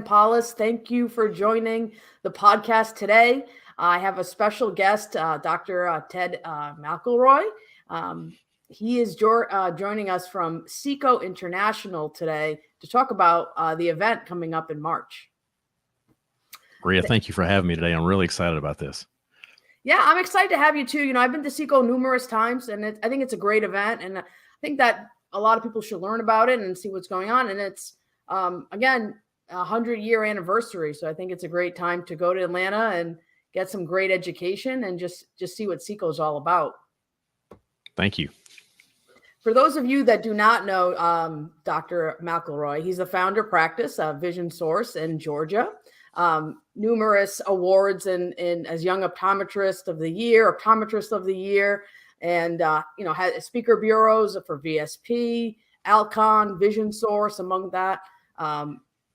Sampalis, thank you for joining the podcast today. I have a special guest, Dr. Ted McElroy. He is joining us from SECO International today to talk about the event coming up in March. Maria, thank you for having me today. I'm really excited about this. Yeah, I'm excited to have you too. I've been to SECO numerous times, and I think it's a great event, and I think that a lot of people should learn about it and see what's going on. And it's, again, 100-year anniversary. So I think it's a great time to go to Atlanta and get some great education and just see what SECO is all about. Thank you. For those of you that do not know Dr. McElroy, he's the founder of practice of Vision Source in Georgia. Numerous awards in as Young Optometrist of the Year, and has speaker bureaus for VSP, Alcon, Vision Source, among that.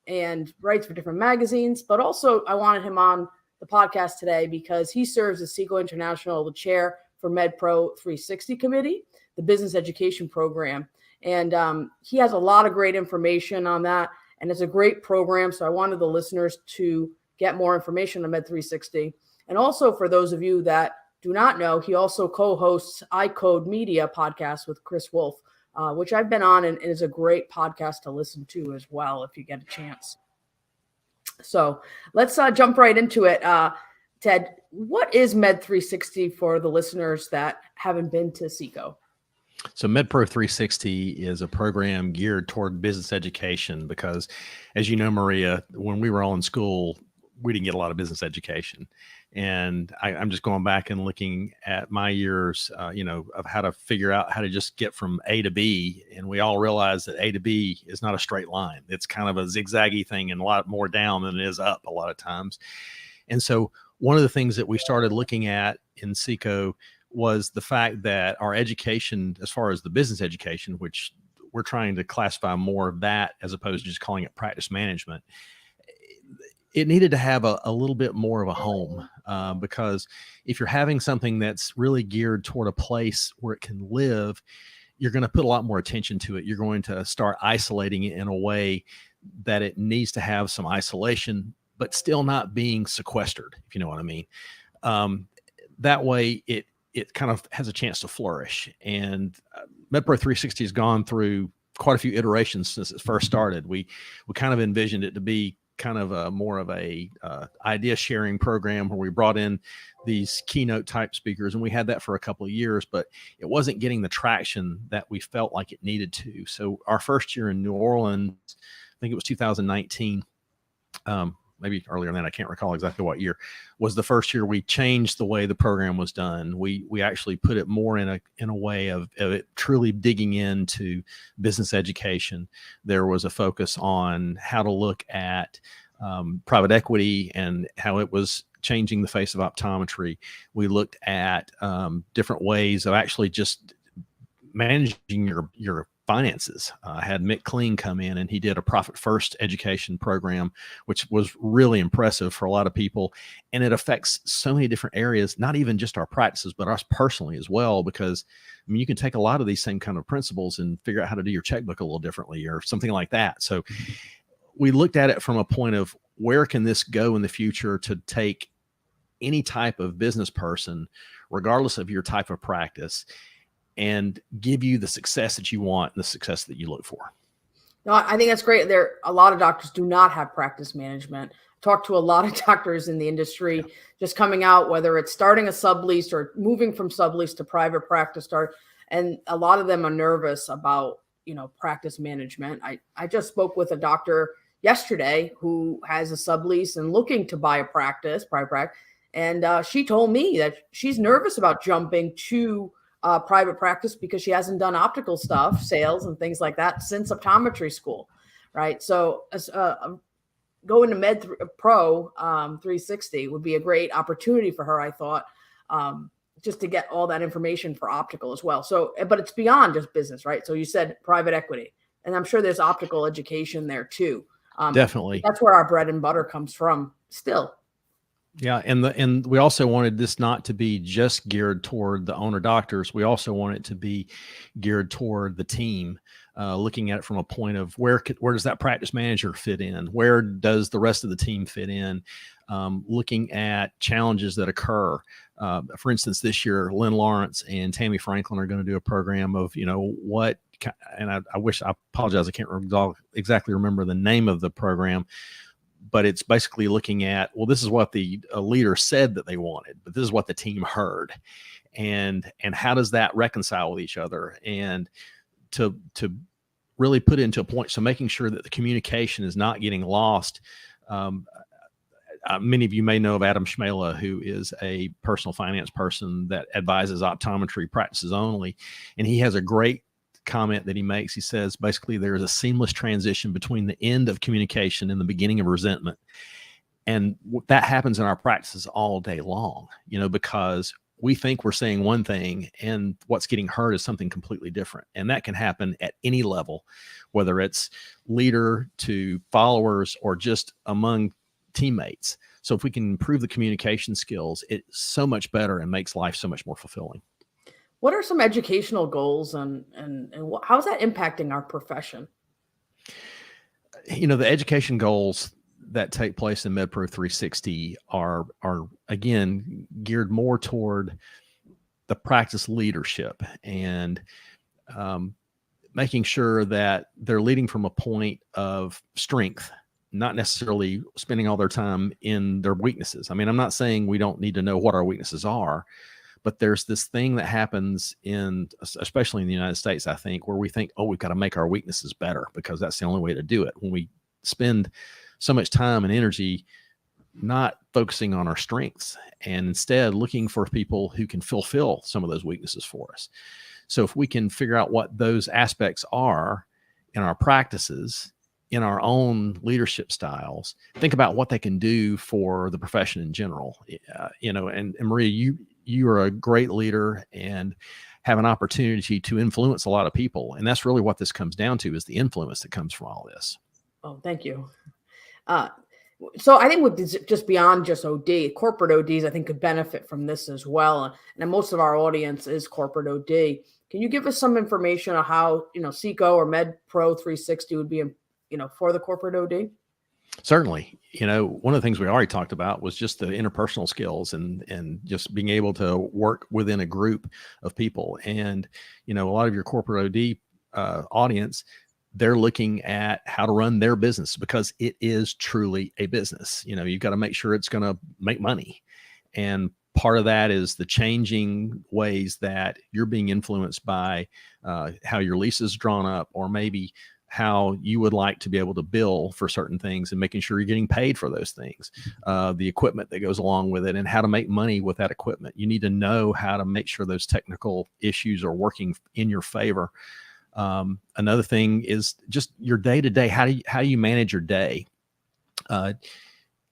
And writes for different magazines. But also I wanted him on the podcast today because he serves as SECO International, the chair for MedPRO360 committee, the business education program. And he has a lot of great information on that. And it's a great program. So I wanted the listeners to get more information on Med360. And also for those of you that do not know, he also co-hosts iCode Media podcast with Chris Wolf, which I've been on, and is a great podcast to listen to as well if you get a chance. So let's jump right into it. Ted, what is Med360 for the listeners that haven't been to SECO? So MedPRO360 is a program geared toward business education because, as you know, Maria, when we were all in school, we didn't get a lot of business education. And I'm just going back and looking at my years, of how to figure out how to just get from A to B. And we all realize that A to B is not a straight line. It's kind of a zigzaggy thing and a lot more down than it is up a lot of times. And so one of the things that we started looking at in SECO was the fact that our education, as far as the business education, which we're trying to classify more of that as opposed to just calling it practice management, it needed to have a little bit more of a home because if you're having something that's really geared toward a place where it can live, you're going to put a lot more attention to it. You're going to start isolating it in a way that it needs to have some isolation, but still not being sequestered, if you know what I mean. That way it kind of has a chance to flourish. And MedPRO360 has gone through quite a few iterations since it first started. We kind of envisioned it to be kind of more of a idea sharing program where we brought in these keynote type speakers, and we had that for a couple of years, but it wasn't getting the traction that we felt like it needed to. So our first year in New Orleans, I think it was 2019, maybe earlier than that, I can't recall exactly what year, was the first year we changed the way the program was done. We actually put it more in a way of it truly digging into business education. There was a focus on how to look at private equity and how it was changing the face of optometry. We looked at different ways of actually just managing your finances. I had Mick Kling come in, and he did a profit first education program, which was really impressive for a lot of people. And it affects so many different areas, not even just our practices, but us personally as well, because I mean, you can take a lot of these same kind of principles and figure out how to do your checkbook a little differently or something like that. So we looked at it from a point of where can this go in the future to take any type of business person, regardless of your type of practice, and give you the success that you want and the success that you look for. No, I think that's great. A lot of doctors do not have practice management. Talk to a lot of doctors in the industry, just coming out, whether it's starting a sublease or moving from sublease to private practice and a lot of them are nervous about, practice management. I just spoke with a doctor yesterday who has a sublease and looking to buy a private practice. And she told me that she's nervous about jumping to private practice because she hasn't done optical stuff, sales and things like that since optometry school, right? So going to MedPro 360 would be a great opportunity for her, I thought, just to get all that information for optical as well. So, but it's beyond just business, right? So you said private equity, and I'm sure there's optical education there too. Definitely. That's where our bread and butter comes from still. Yeah, and we also wanted this not to be just geared toward the owner doctors. We also want it to be geared toward the team, looking at it from a point of where does that practice manager fit in? Where does the rest of the team fit in? Looking at challenges that occur. For instance, this year, Lynn Lawrence and Tammy Franklin are going to do a program of, what, and I apologize, I can't exactly remember the name of the program, but it's basically looking at, well, this is what the leader said that they wanted, but this is what the team heard. And how does that reconcile with each other? And to really put it into a point. So making sure that the communication is not getting lost. Many of you may know of Adam Schmela, who is a personal finance person that advises optometry practices only. And he has a great comment that he makes. He says, basically, there is a seamless transition between the end of communication and the beginning of resentment. And that happens in our practices all day long, because we think we're saying one thing and what's getting heard is something completely different. And that can happen at any level, whether it's leader to followers or just among teammates. So if we can improve the communication skills, it's so much better and makes life so much more fulfilling. What are some educational goals and how's that impacting our profession? The education goals that take place in MedPRO360 are again geared more toward the practice leadership and making sure that they're leading from a point of strength, not necessarily spending all their time in their weaknesses. I mean, I'm not saying we don't need to know what our weaknesses are, but there's this thing that happens especially in the United States, I think, where we think, oh, we've got to make our weaknesses better because that's the only way to do it. When we spend so much time and energy not focusing on our strengths and instead looking for people who can fulfill some of those weaknesses for us. So if we can figure out what those aspects are in our practices, in our own leadership styles, think about what they can do for the profession in general. And Maria, you are a great leader and have an opportunity to influence a lot of people. And that's really what this comes down to, is the influence that comes from all this. Oh, thank you. So I think with this, just beyond just OD, corporate ODs, I think could benefit from this as well. And most of our audience is corporate OD. Can you give us some information on how, SECO or MedPRO360 would be, for the corporate OD? Certainly. One of the things we already talked about was just the interpersonal skills and just being able to work within a group of people. And, a lot of your corporate OD audience, they're looking at how to run their business because it is truly a business. You've got to make sure it's going to make money. And part of that is the changing ways that you're being influenced by how your lease is drawn up, or maybe how you would like to be able to bill for certain things and making sure you're getting paid for those things, the equipment that goes along with it and how to make money with that equipment. You need to know how to make sure those technical issues are working in your favor. Another thing is just your day-to-day. How do you manage your day?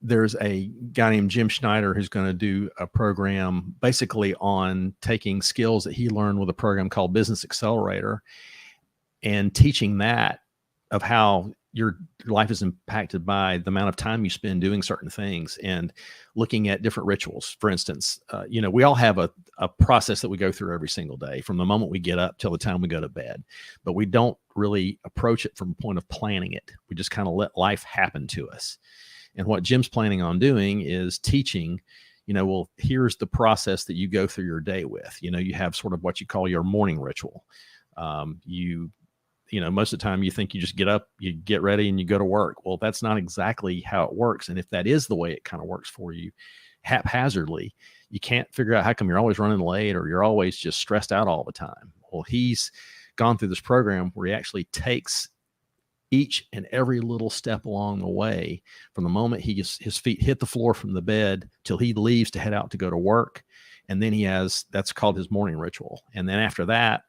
There's a guy named Jim Schneider who's going to do a program basically on taking skills that he learned with a program called Business Accelerator and teaching that of how your life is impacted by the amount of time you spend doing certain things and looking at different rituals. For instance, we all have a process that we go through every single day from the moment we get up till the time we go to bed, but we don't really approach it from a point of planning it. We just kind of let life happen to us. And what Jim's planning on doing is teaching, well, here's the process that you go through your day with. You have sort of what you call your morning ritual. Most of the time you think you just get up, you get ready and you go to work. Well, that's not exactly how it works. And if that is the way it kind of works for you haphazardly, you can't figure out how come you're always running late or you're always just stressed out all the time. Well, he's gone through this program where he actually takes each and every little step along the way from the moment his feet hit the floor from the bed till he leaves to head out to go to work. And then that's called his morning ritual. And then after that,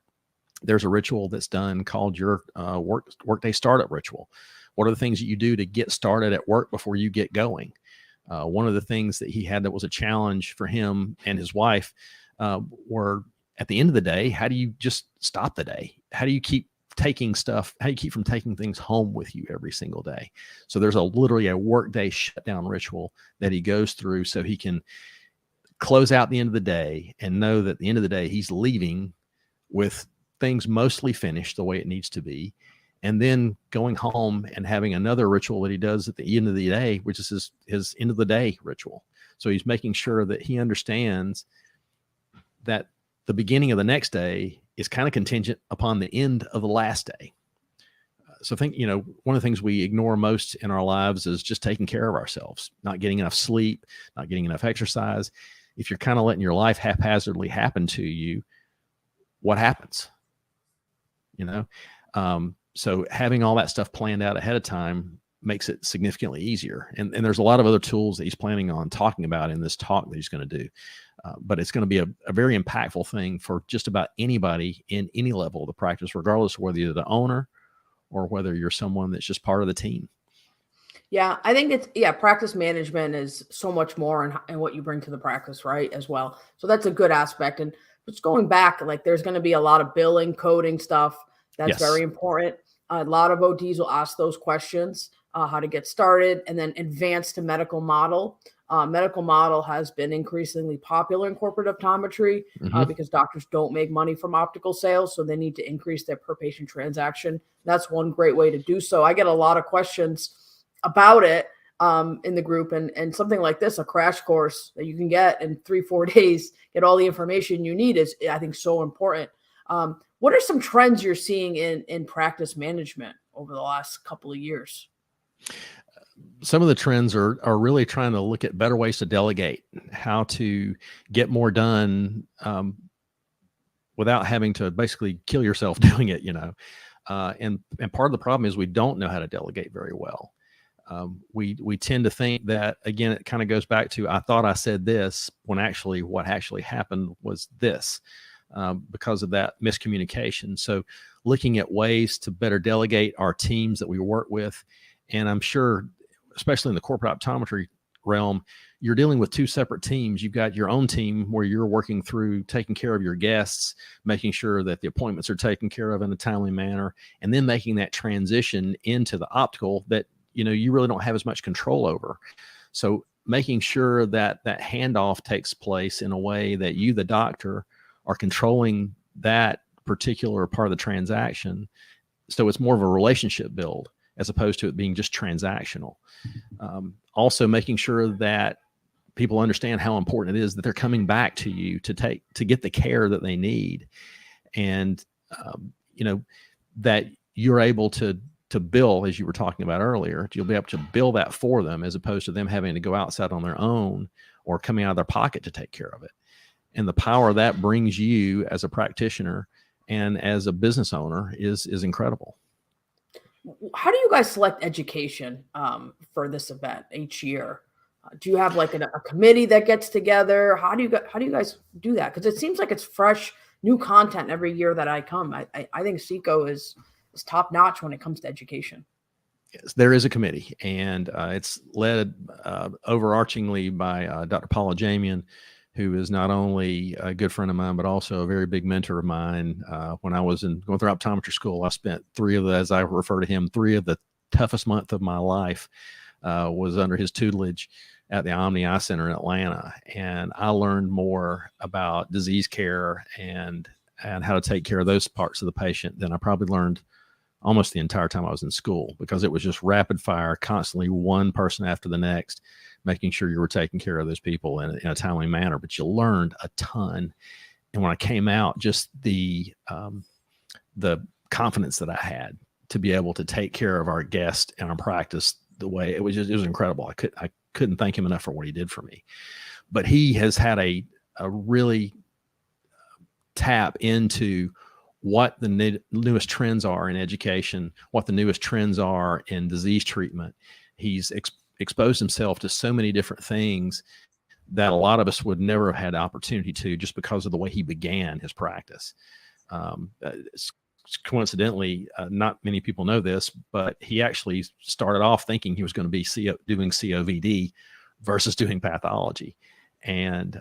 there's a ritual that's done called your workday startup ritual. What are the things that you do to get started at work before you get going? One of the things that he had that was a challenge for him and his wife were at the end of the day, how do you just stop the day? How do you keep how you keep from taking things home with you every single day. So there's literally a workday shutdown ritual that he goes through so he can close out the end of the day and know that at the end of the day, he's leaving with things mostly finished the way it needs to be. And then going home and having another ritual that he does at the end of the day, which is his end of the day ritual. So he's making sure that he understands that the beginning of the next day is kind of contingent upon the end of the last day. So think, one of the things we ignore most in our lives is just taking care of ourselves, not getting enough sleep, not getting enough exercise. If you're kind of letting your life haphazardly happen to you, what happens? So having all that stuff planned out ahead of time makes it significantly easier. And there's a lot of other tools that he's planning on talking about in this talk that he's going to do. But it's going to be a very impactful thing for just about anybody in any level of the practice, regardless of whether you're the owner or whether you're someone that's just part of the team. Yeah, I think practice management is so much more in what you bring to the practice, right, as well. So that's a good aspect. And just going back, like there's going to be a lot of billing, coding stuff. That's very important. A lot of ODs will ask those questions, how to get started, and then advance to medical model. Medical model has been increasingly popular in corporate optometry because doctors don't make money from optical sales, so they need to increase their per patient transaction. That's one great way to do so. I get a lot of questions about it in the group, and something like this, a crash course that you can get in 3-4 days, get all the information you need is, I think, so important. What are some trends you're seeing in practice management over the last couple of years? Some of the trends are really trying to look at better ways to delegate, how to get more done without having to basically kill yourself doing it, and part of the problem is we don't know how to delegate very well. We tend to think that, again, it kind of goes back to, I thought I said this, when actually what actually happened was this, because of that miscommunication. So looking at ways to better delegate our teams that we work with. And I'm sure, especially in the corporate optometry realm, you're dealing with two separate teams. You've got your own team where you're working through taking care of your guests, making sure that the appointments are taken care of in a timely manner, and then making that transition into the optical that, you really don't have as much control over. So making sure that that handoff takes place in a way that you, the doctor, are controlling that particular part of the transaction. So it's more of a relationship build as opposed to it being just transactional. Also making sure that people understand how important it is that they're coming back to you to get the care that they need. And, that you're able to bill, as you were talking about earlier, you'll be able to bill that for them as opposed to them having to go outside on their own or coming out of their pocket to take care of it. And the power that brings you as a practitioner and as a business owner is incredible. How do you guys select education for this event each year? Do you have like a committee that gets together? How do you guys do that? Because it seems like it's fresh, new content every year that I come. I think SECO is top notch when it comes to education. Yes, there is a committee, and it's led overarchingly by Dr. Paula Jamian, who is not only a good friend of mine, but also a very big mentor of mine. When I was going through optometry school, I spent as I refer to him, 3 of the toughest months of my life was under his tutelage at the Omni Eye Center in Atlanta. And I learned more about disease care and how to take care of those parts of the patient than I probably learned almost the entire time I was in school, because it was just rapid fire, constantly one person after the next, making sure you were taking care of those people in a timely manner. But you learned a ton. And when I came out, just the confidence that I had to be able to take care of our guests and our practice the way it was incredible. I couldn't thank him enough for what he did for me. But he has had a really tap into what the newest trends are in education, what the newest trends are in disease treatment. He's exposed himself to so many different things that a lot of us would never have had the opportunity to, just because of the way he began his practice. Coincidentally, not many people know this, but he actually started off thinking he was going to be doing COVD versus doing pathology. And,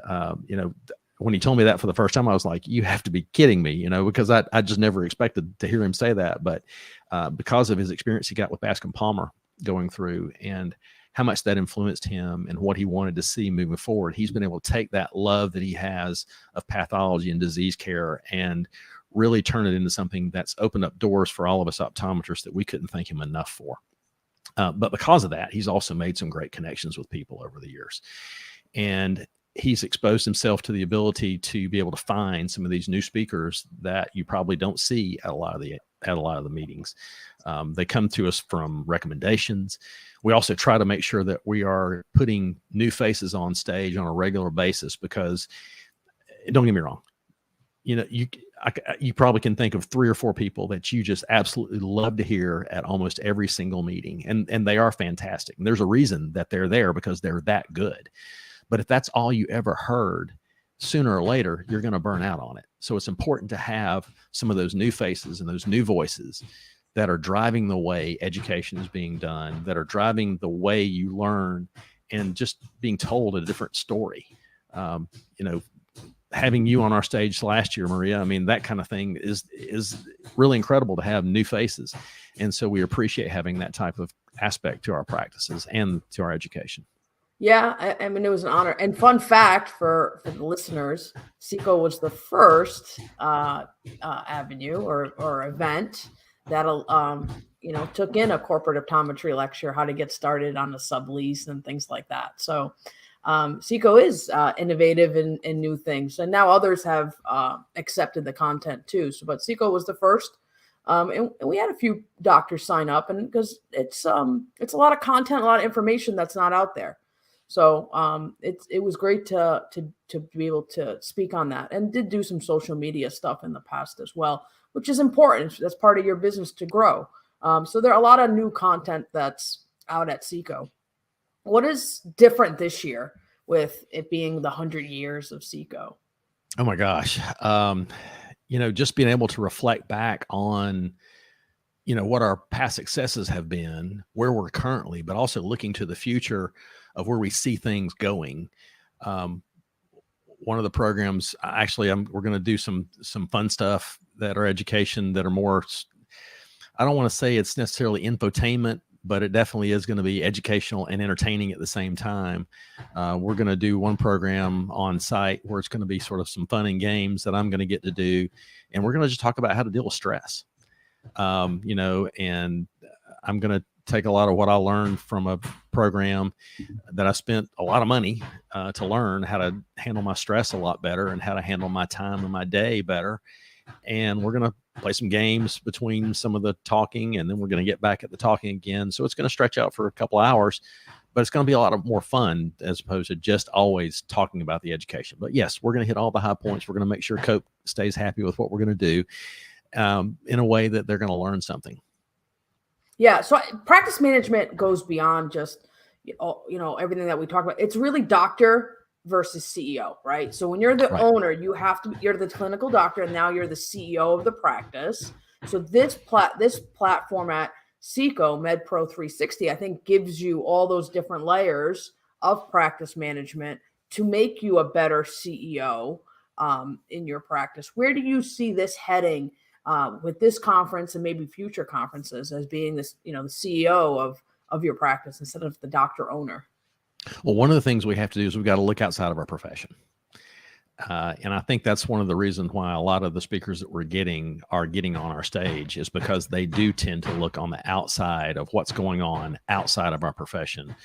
when he told me that for the first time, I was like, you have to be kidding me, because I just never expected to hear him say that. But because of his experience he got with Bascom Palmer going through and how much that influenced him and what he wanted to see moving forward, he's been able to take that love that he has of pathology and disease care and really turn it into something that's opened up doors for all of us optometrists that we couldn't thank him enough for. But because of that, he's also made some great connections with people over the years. And he's exposed himself to the ability to be able to find some of these new speakers that you probably don't see at a lot of the meetings. They come to us from recommendations. We also try to make sure that we are putting new faces on stage on a regular basis, because don't get me wrong, you probably can think of 3 or 4 people that you just absolutely love to hear at almost every single meeting. And they are fantastic. And there's a reason that they're there, because they're that good. But if that's all you ever heard, sooner or later, you're going to burn out on it. So it's important to have some of those new faces and those new voices that are driving the way education is being done, that are driving the way you learn, and just being told a different story. Having you on our stage last year, Maria, I mean, that kind of thing is really incredible to have new faces. And so we appreciate having that type of aspect to our practices and to our education. Yeah, I mean, it was an honor. And fun fact for the listeners, SECO was the first avenue or event that took in a corporate optometry lecture, how to get started on a sublease and things like that. So SECO is innovative in new things, and now others have accepted the content too. So, but SECO was the first, and we had a few doctors sign up, and because it's a lot of content, a lot of information that's not out there. So it was great to be able to speak on that, and did do some social media stuff in the past as well, which is important. That's part of your business to grow. So there are a lot of new content that's out at SECO. What is different this year with it being the 100 years of SECO? Oh my gosh. Just being able to reflect back on, what our past successes have been, where we're currently, but also looking to the future of where we see things going. One of the programs, actually, we're going to do some fun stuff that are education that are more, I don't want to say it's necessarily infotainment, but it definitely is going to be educational and entertaining at the same time. We're going to do one program on site where it's going to be sort of some fun and games that I'm going to get to do. And we're going to just talk about how to deal with stress, and I'm going to take a lot of what I learned from a program that I spent a lot of money to learn how to handle my stress a lot better and how to handle my time and my day better. And we're going to play some games between some of the talking, and then we're going to get back at the talking again. So it's going to stretch out for a couple hours, but it's going to be a lot of more fun as opposed to just always talking about the education. But yes, we're going to hit all the high points. We're going to make sure Cope stays happy with what we're going to do in a way that they're going to learn something. Yeah. So practice management goes beyond just, everything that we talk about. It's really doctor versus CEO, right? So when you're the owner, you're the clinical doctor, and now you're the CEO of the practice. So this platform at SECO, MedPRO360, I think gives you all those different layers of practice management to make you a better CEO in your practice. Where do you see this heading with this conference and maybe future conferences as being this, the CEO of your practice instead of the doctor owner? Well, one of the things we have to do is we've got to look outside of our profession. And I think that's one of the reasons why a lot of the speakers that we're getting on our stage is because they do tend to look on the outside of what's going on outside of our profession.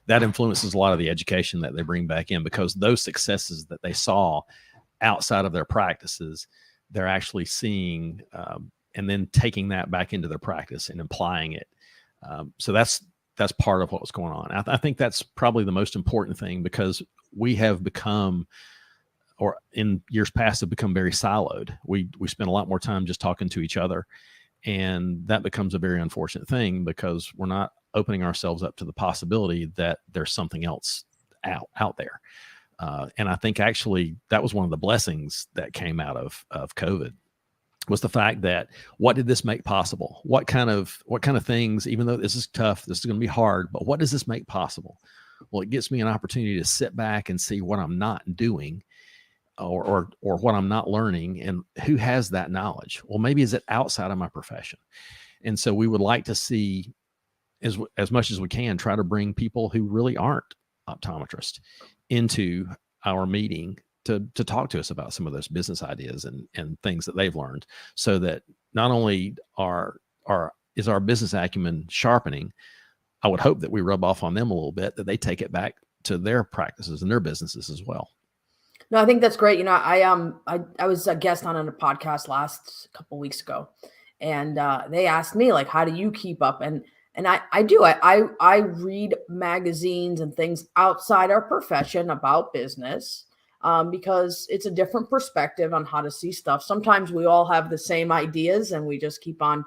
That influences a lot of the education that they bring back in, because those successes that they saw outside of their practices, they're actually seeing and then taking that back into their practice and applying it. So that's part of what was going on. I think that's probably the most important thing, because we have become, or in years past have become, very siloed. We spend a lot more time just talking to each other, and that becomes a very unfortunate thing because we're not opening ourselves up to the possibility that there's something else out there. And I think actually that was one of the blessings that came out of COVID, was the fact that what did this make possible? What kind of things, even though this is tough, this is going to be hard, but what does this make possible? Well, it gives me an opportunity to sit back and see what I'm not doing or what I'm not learning, and who has that knowledge? Well, maybe is it outside of my profession? And so we would like to see, as much as we can, try to bring people who really aren't optometrists into our meeting to talk to us about some of those business ideas and things that they've learned, so that not only is our business acumen sharpening, I would hope that we rub off on them a little bit, that they take it back to their practices and their businesses as well. No, I think that's great. I was a guest on a podcast last couple weeks ago, and they asked me, like, how do you keep up? And I read magazines and things outside our profession about business, because it's a different perspective on how to see stuff. Sometimes we all have the same ideas and we just keep on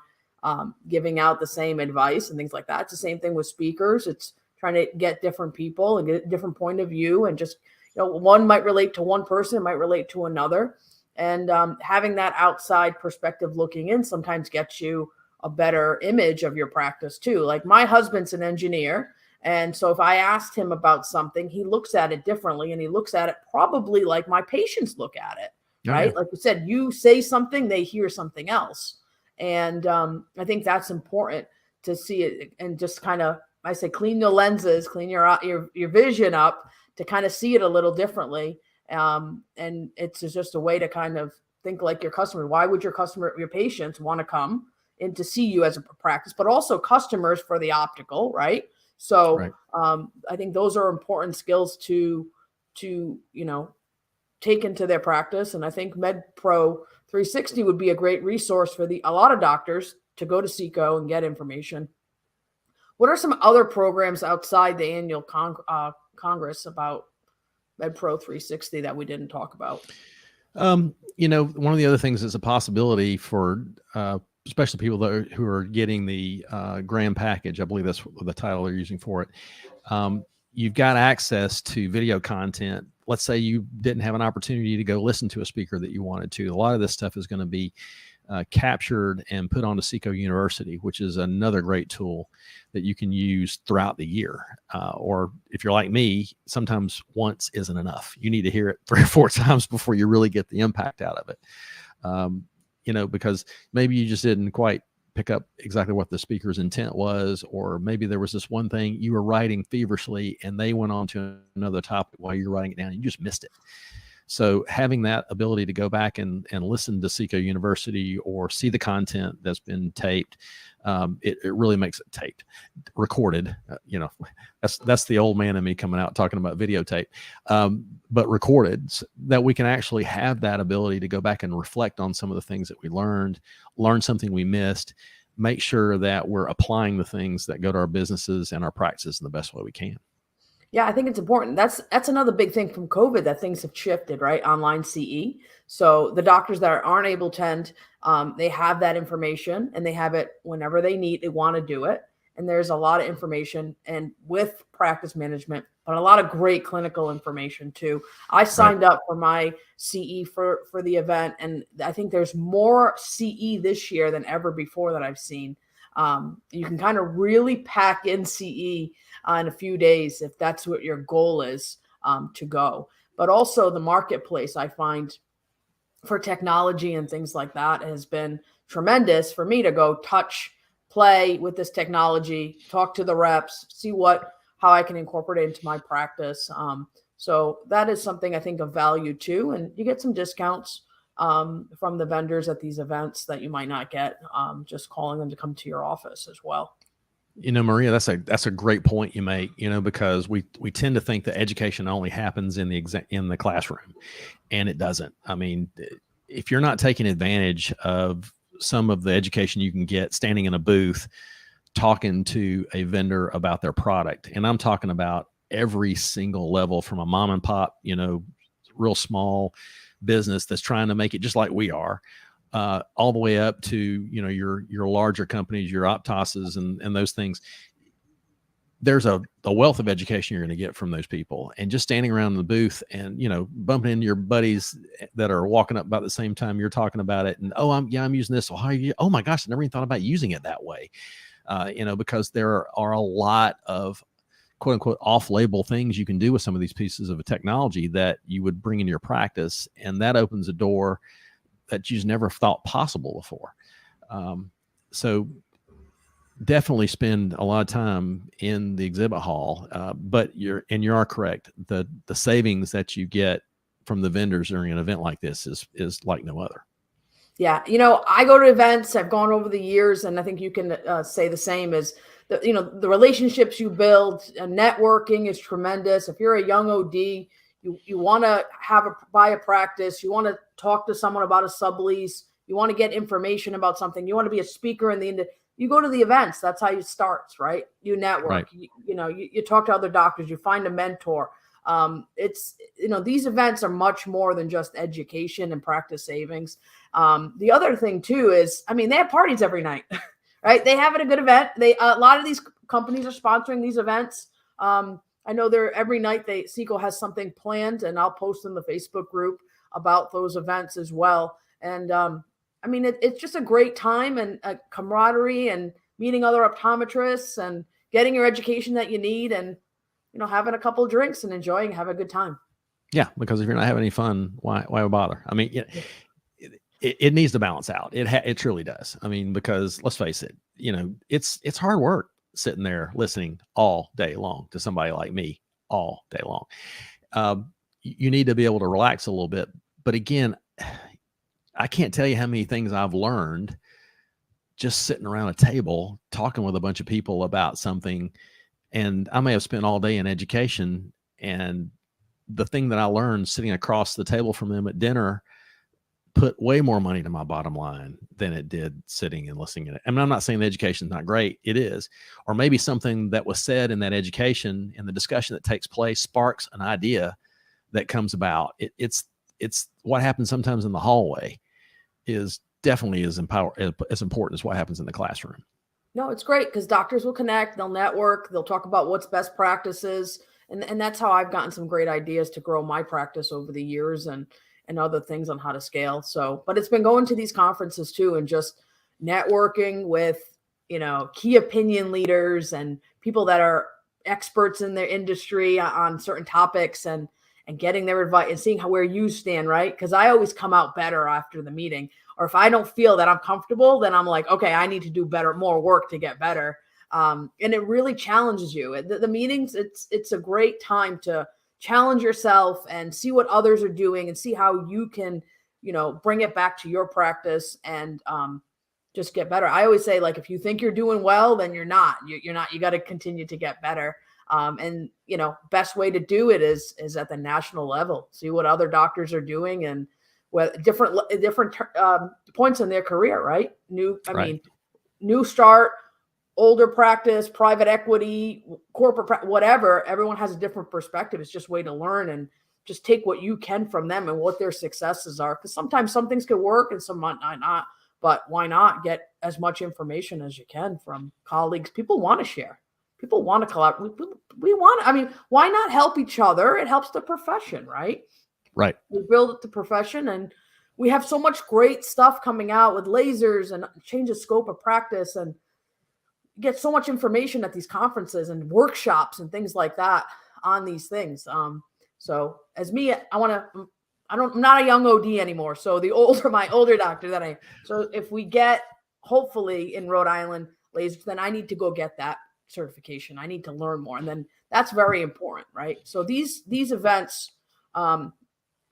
giving out the same advice and things like that. It's the same thing with speakers. It's trying to get different people and get a different point of view, and just, one might relate to one person, might relate to another. And having that outside perspective looking in sometimes gets you a better image of your practice too. Like, my husband's an engineer. And so if I asked him about something, he looks at it differently, and he looks at it probably like my patients look at it, right? Yeah. Like you said, you say something, they hear something else. And I think that's important to see it, and just kind of, I say, clean your lenses, clean your vision up, to kind of see it a little differently. And it's just a way to kind of think like your customer. Why would your patients want to come in to see you as a practice, but also customers for the optical, right? So right. I think those are important skills to take into their practice. And I think MedPRO360 would be a great resource for a lot of doctors to go to SECO and get information. What are some other programs outside the annual Congress about MedPRO360 that we didn't talk about? One of the other things is a possibility for especially people who are getting the Graham package. I believe that's the title they're using for it. You've got access to video content. Let's say you didn't have an opportunity to go listen to a speaker that you wanted to. A lot of this stuff is going to be captured and put onto SECO University, which is another great tool that you can use throughout the year. Or if you're like me, sometimes once isn't enough. You need to hear it 3 or 4 times before you really get the impact out of it. Because maybe you just didn't quite pick up exactly what the speaker's intent was, or maybe there was this one thing you were writing feverishly and they went on to another topic while you're writing it down and you just missed it. So having that ability to go back and listen to SECO University or see the content that's been taped, it really makes it recorded. That's the old man in me coming out talking about videotape, but recorded, so that we can actually have that ability to go back and reflect on some of the things that we learn something we missed, make sure that we're applying the things that go to our businesses and our practices in the best way we can. Yeah, I think it's important. That's another big thing from COVID, that things have shifted, right? Online CE. So the doctors that aren't able to attend, they have that information and they have it whenever they want to do it. And there's a lot of information, and with practice management, but a lot of great clinical information too. I signed up for my CE for the event, and I think there's more CE this year than ever before that I've seen. You can kind of really pack in CE in a few days if that's what your goal is, to go. But also the marketplace, I find, for technology and things like that has been tremendous for me to go play with this technology, talk to the reps, see how I can incorporate it into my practice. So that is something I think of value too. And you get some discounts from the vendors at these events that you might not get just calling them to come to your office as well. Maria, that's a great point you make, because we tend to think that education only happens in the classroom, and it doesn't. I mean, if you're not taking advantage of some of the education you can get standing in a booth, talking to a vendor about their product, and I'm talking about every single level, from a mom and pop, real small business that's trying to make it just like we are, all the way up to, your larger companies, your Optoses and those things. There's a wealth of education you're going to get from those people, and just standing around in the booth and, bumping into your buddies that are walking up about the same time you're talking about it. And, I'm using this. Well, how are you? Oh my gosh, I never even thought about using it that way. Because there are a lot of quote unquote off-label things you can do with some of these pieces of technology that you would bring into your practice, and that opens a door that you've never thought possible before. So definitely spend a lot of time in the exhibit hall, but you are correct. The savings that you get from the vendors during an event like this is like no other. Yeah. I go to events, I've gone over the years, and I think you can say the same. Is the relationships you build, networking is tremendous. If you're a young OD, you want to buy a practice, you want to talk to someone about a sublease, you want to get information about something, you want to be a speaker you go to the events. That's how you start, right? You network, right. You talk to other doctors, you find a mentor. These events are much more than just education and practice savings. The other thing too is, they have parties every night, right? They have it a good event. A lot of these companies are sponsoring these events. I know every night SECO has something planned, and I'll post in the Facebook group about those events as well. And it's just a great time, and camaraderie, and meeting other optometrists, and getting your education that you need, and having a couple of drinks and have a good time. Yeah, because if you're not having any fun, why bother? It needs to balance out. It truly does. Because let's face it, it's hard work sitting there listening all day long to somebody like me all day long. You need to be able to relax a little bit. But again, I can't tell you how many things I've learned just sitting around a table talking with a bunch of people about something. And I may have spent all day in education, and the thing that I learned sitting across the table from them at dinner put way more money to my bottom line than it did sitting and listening to it. I'm not saying the education is not great. It is. Or maybe something that was said in that education and the discussion that takes place sparks an idea that comes about. It's what happens sometimes in the hallway is definitely as important as what happens in the classroom. No, it's great because doctors will connect, they'll network, they'll talk about what's best practices. And that's how I've gotten some great ideas to grow my practice over the years, and other things on how to scale. So, but it's been going to these conferences too, and just networking with, key opinion leaders and people that are experts in their industry on certain topics, and getting their advice and seeing where you stand, right? Because I always come out better after the meeting. Or if I don't feel that I'm comfortable, then I'm like, okay, I need to do more work to get better. And it really challenges you. The meetings, it's a great time to challenge yourself and see what others are doing, and see how you can, bring it back to your practice, and just get better. I always say, if you think you're doing well, then you're not. You're not. You got to continue to get better. And best way to do it is at the national level. See what other doctors are doing, and different points in their career, right? New start, older practice, private equity, corporate, whatever. Everyone has a different perspective. It's just a way to learn, and just take what you can from them and what their successes are. Because sometimes some things could work and some might not. But why not get as much information as you can from colleagues? People want to share. People want to collaborate. We want. Why not help each other? It helps the profession, right? Right. We build the profession, and we have so much great stuff coming out with lasers and change the scope of practice, and get so much information at these conferences and workshops and things like that on these things. So as me, I'm not a young OD anymore. So my older doctor that so if we get, hopefully in Rhode Island, lasers, then I need to go get that certification. I need to learn more. And then that's very important, right? So these events,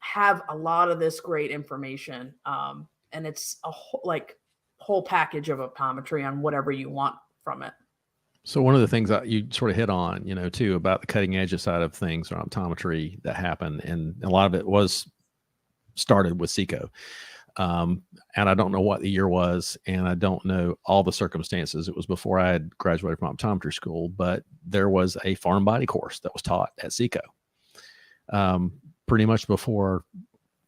have a lot of this great information. And it's a whole package of optometry on whatever you want from it. So one of the things that you sort of hit on, too, about the cutting edge side of things on optometry that happened, and a lot of it was started with SECO. And I don't know what the year was, and I don't know all the circumstances. It was before I had graduated from optometry school, but there was a foreign body course that was taught at SECO. Pretty much before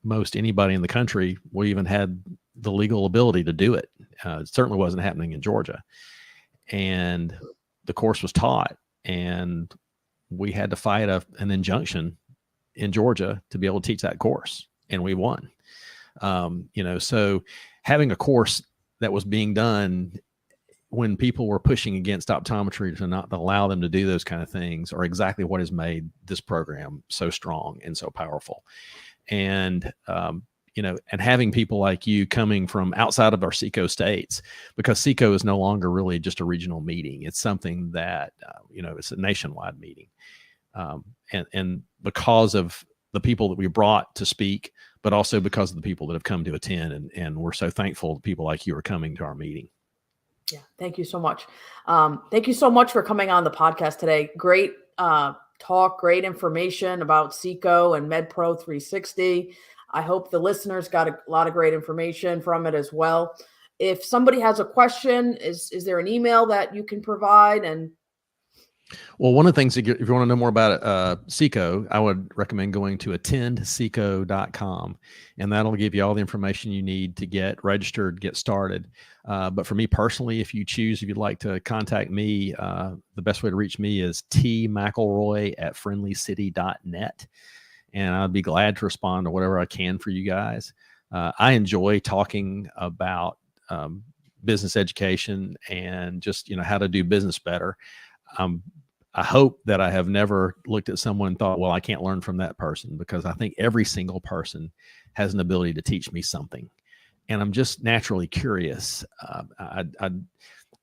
most anybody in the country we even had the legal ability to do it. It certainly wasn't happening in Georgia. And the course was taught, and we had to fight an injunction in Georgia to be able to teach that course, and we won. So having a course that was being done when people were pushing against optometry to not allow them to do those kind of things are exactly what has made this program so strong and so powerful. And, and having people like you coming from outside of our SECO states, because SECO is no longer really just a regional meeting. It's something that, it's a nationwide meeting. And because of the people that we brought to speak, but also because of the people that have come to attend. And we're so thankful that people like you are coming to our meeting. Yeah. Thank you so much. Thank you so much for coming on the podcast today. Great talk, great information about SECO and MedPRO360. I hope the listeners got a lot of great information from it as well. If somebody has a question, is there an email that you can provide? And well, one of the things, if you want to know more about SECO, I would recommend going to attendseco.com, and that'll give you all the information you need to get registered, get started. But for me personally, if you'd like to contact me, the best way to reach me is tmcelroy@friendlycity.net. And I'd be glad to respond to whatever I can for you guys. I enjoy talking about business education and just, how to do business better. I hope that I have never looked at someone and thought, well, I can't learn from that person, because I think every single person has an ability to teach me something. And I'm just naturally curious. I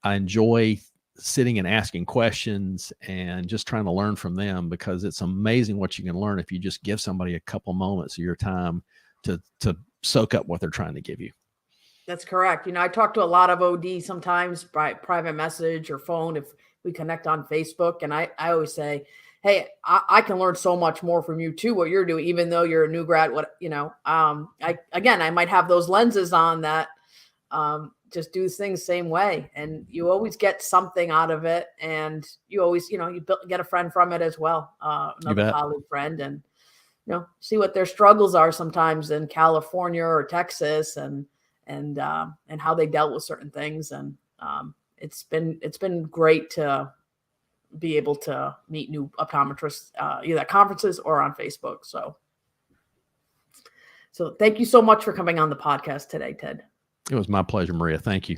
enjoy sitting and asking questions and just trying to learn from them, because it's amazing what you can learn if you just give somebody a couple moments of your time to soak up what they're trying to give you. That's correct. I talk to a lot of OD sometimes by private message or phone if we connect on Facebook. And I always say, hey, I can learn so much more from you too, what you're doing, even though you're a new grad. I might have those lenses on that just do things same way. And you always get something out of it. And you always, you get a friend from it as well, another colleague friend, and, see what their struggles are sometimes in California or Texas, and how they dealt with certain things. And it's been great to be able to meet new optometrists, either at conferences or on Facebook. So thank you so much for coming on the podcast today, Ted. It was my pleasure, Maria. Thank you.